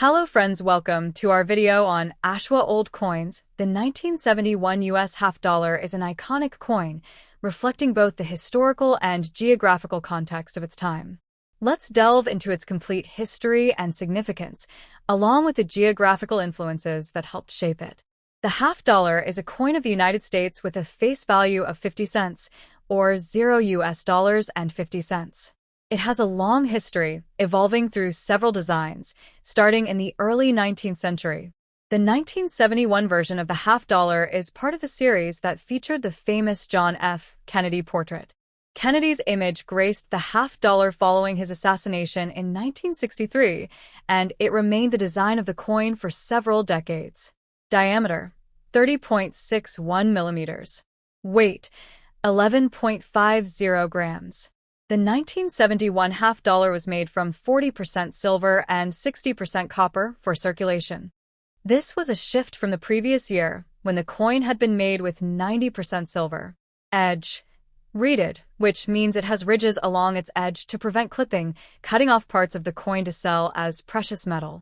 Hello friends, welcome to our video on Ashwa Old Coins. The 1971 US half dollar is an iconic coin, reflecting both the historical and geographical context of its time. Let's delve into its complete history and significance, along with the geographical influences that helped shape it. The half dollar is a coin of the United States with a face value of 50 cents, or $0.50. It has a long history, evolving through several designs, starting in the early 19th century. The 1971 version of the half dollar is part of the series that featured the famous John F. Kennedy portrait. Kennedy's image graced the half dollar following his assassination in 1963, and it remained the design of the coin for several decades. Diameter: 30.61 millimeters. Weight: 11.50 grams. The 1971 half dollar was made from 40% silver and 60% copper for circulation. This was a shift from the previous year, when the coin had been made with 90% silver. Edge: reeded, which means it has ridges along its edge to prevent clipping, cutting off parts of the coin to sell as precious metal.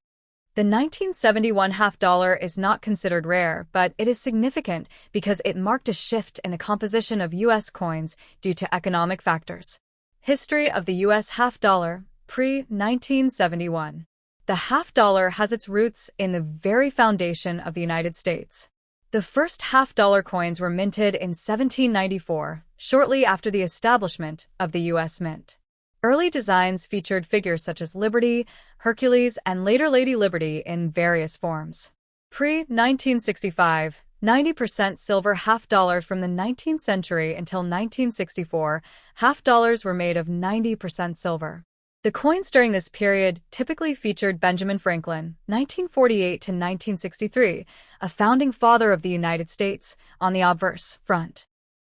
The 1971 half dollar is not considered rare, but it is significant because it marked a shift in the composition of U.S. coins due to economic factors. History of the U.S. half dollar, pre-1971. The half dollar has its roots in the very foundation of the United States. The first half dollar coins were minted in 1794, shortly after the establishment of the U.S. Mint. Early designs featured figures such as Liberty, Hercules, and later Lady Liberty in various forms. Pre-1965, 90% silver half dollars. From the 19th century until 1964, half dollars were made of 90% silver. The coins during this period typically featured Benjamin Franklin, 1948 to 1963, a founding father of the United States, on the obverse front.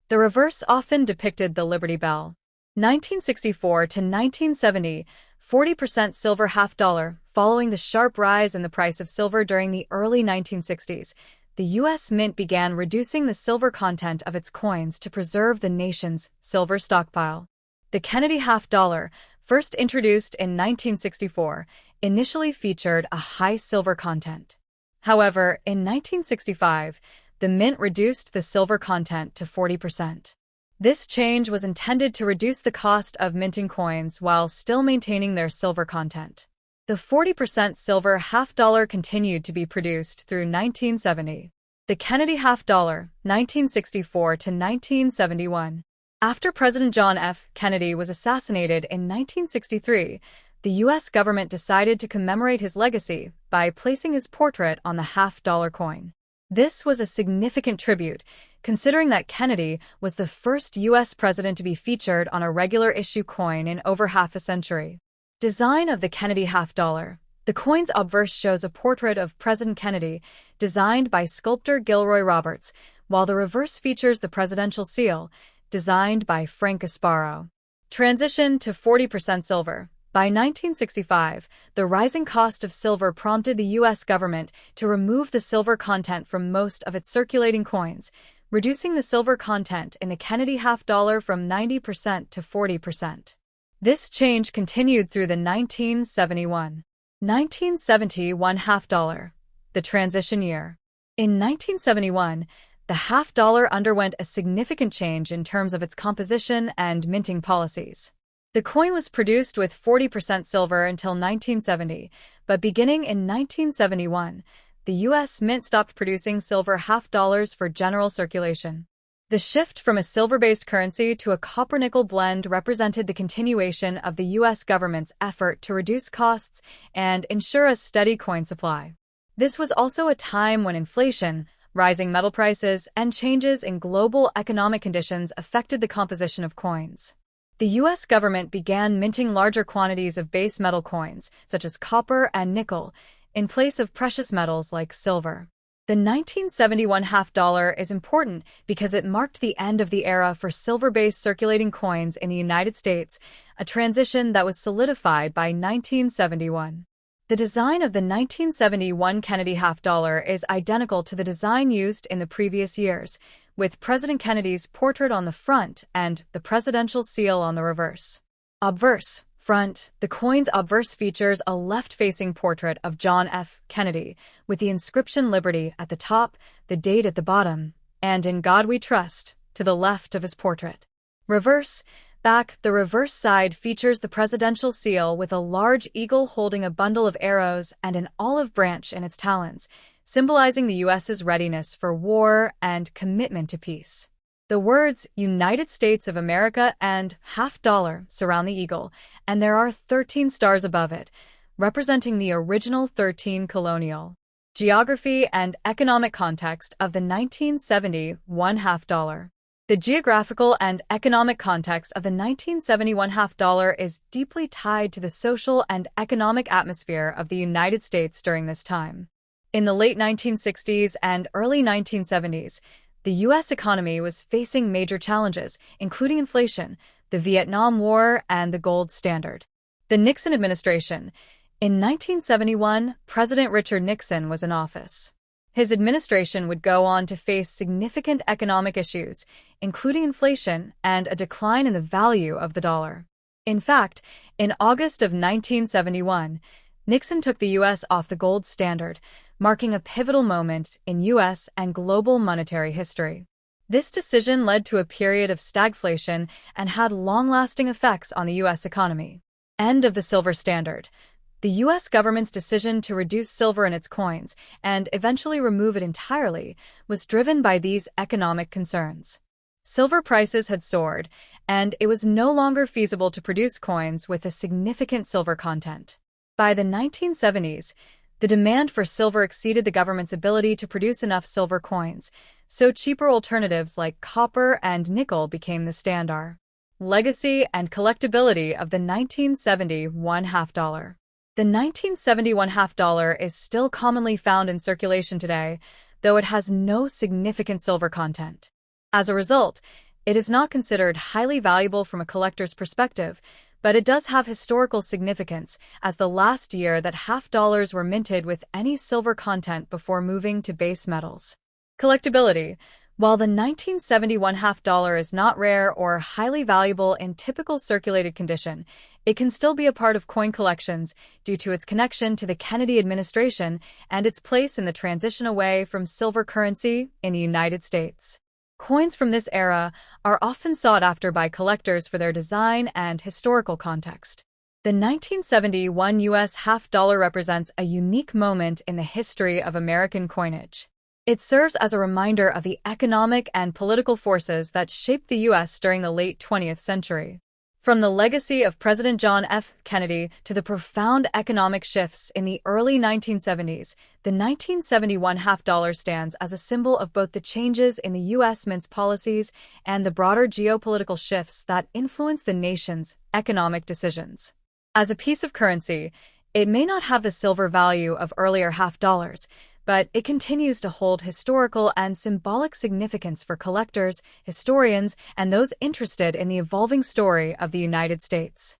The reverse often depicted the Liberty Bell. 1964 to 1970, 40% silver half dollar. Following the sharp rise in the price of silver during the early 1960s, the U.S. Mint began reducing the silver content of its coins to preserve the nation's silver stockpile. The Kennedy half dollar, first introduced in 1964, initially featured a high silver content. However, in 1965, the Mint reduced the silver content to 40%. This change was intended to reduce the cost of minting coins while still maintaining their silver content. The 40% silver half dollar continued to be produced through 1970. The Kennedy half dollar, 1964 to 1971. After President John F. Kennedy was assassinated in 1963, the U.S. government decided to commemorate his legacy by placing his portrait on the half dollar coin. This was a significant tribute, considering that Kennedy was the first U.S. president to be featured on a regular issue coin in over half a century. Design of the Kennedy half dollar. The coin's obverse shows a portrait of President Kennedy, designed by sculptor Gilroy Roberts, while the reverse features the presidential seal, designed by Frank Gasparo. Transition to 40% silver. By 1965, the rising cost of silver prompted the U.S. government to remove the silver content from most of its circulating coins, reducing the silver content in the Kennedy half dollar from 90% to 40%. This change continued through the 1971 half dollar, the transition year. In 1971, the half dollar underwent a significant change in terms of its composition and minting policies. The coin was produced with 40% silver until 1970, but beginning in 1971, the U.S. Mint stopped producing silver half dollars for general circulation. The shift from a silver-based currency to a copper-nickel blend represented the continuation of the U.S. government's effort to reduce costs and ensure a steady coin supply. This was also a time when inflation, rising metal prices, and changes in global economic conditions affected the composition of coins. The U.S. government began minting larger quantities of base metal coins, such as copper and nickel, in place of precious metals like silver. The 1971 half dollar is important because it marked the end of the era for silver-based circulating coins in the United States, a transition that was solidified by 1971. The design of the 1971 Kennedy half dollar is identical to the design used in the previous years, with President Kennedy's portrait on the front and the presidential seal on the reverse. Obverse: front, the coin's obverse features a left-facing portrait of John F. Kennedy, with the inscription Liberty at the top, the date at the bottom, and In God We Trust to the left of his portrait. Reverse, back, the reverse side features the presidential seal with a large eagle holding a bundle of arrows and an olive branch in its talons, symbolizing the U.S.'s readiness for war and commitment to peace. The words United States of America and $50 surround the eagle, and there are 13 stars above it, representing the original 13 colonial. Geography and economic context of the 1970 $50. The geographical and economic context of the 1971 $50 is deeply tied to the social and economic atmosphere of the United States during this time. In the late 1960s and early 1970s, the U.S. economy was facing major challenges, including inflation, the Vietnam War, and the gold standard. The Nixon administration. In 1971, President Richard Nixon was in office. His administration would go on to face significant economic issues, including inflation and a decline in the value of the dollar. In fact, in August of 1971, Nixon took the U.S. off the gold standard, marking a pivotal moment in U.S. and global monetary history. This decision led to a period of stagflation and had long-lasting effects on the U.S. economy. End of the silver standard. The U.S. government's decision to reduce silver in its coins and eventually remove it entirely was driven by these economic concerns. Silver prices had soared, and it was no longer feasible to produce coins with a significant silver content. By the 1970s, the demand for silver exceeded the government's ability to produce enough silver coins, so cheaper alternatives like copper and nickel became the standard. Legacy and collectability of the 1971 $50. The 1971 $50 is still commonly found in circulation today, though it has no significant silver content. As a result, it is not considered highly valuable from a collector's perspective, but it does have historical significance as the last year that $50 were minted with any silver content before moving to base metals. Collectability. While the 1971 $50 is not rare or highly valuable in typical circulated condition, it can still be a part of coin collections due to its connection to the Kennedy administration and its place in the transition away from silver currency in the United States. Coins from this era are often sought after by collectors for their design and historical context. The 1971 U.S. $50 represents a unique moment in the history of American coinage. It serves as a reminder of the economic and political forces that shaped the U.S. during the late 20th century. From the legacy of President John F. Kennedy to the profound economic shifts in the early 1970s, the 1971 $50 stands as a symbol of both the changes in the U.S. Mint's policies and the broader geopolitical shifts that influence the nation's economic decisions. As a piece of currency, it may not have the silver value of earlier $50, but it continues to hold historical and symbolic significance for collectors, historians, and those interested in the evolving story of the United States.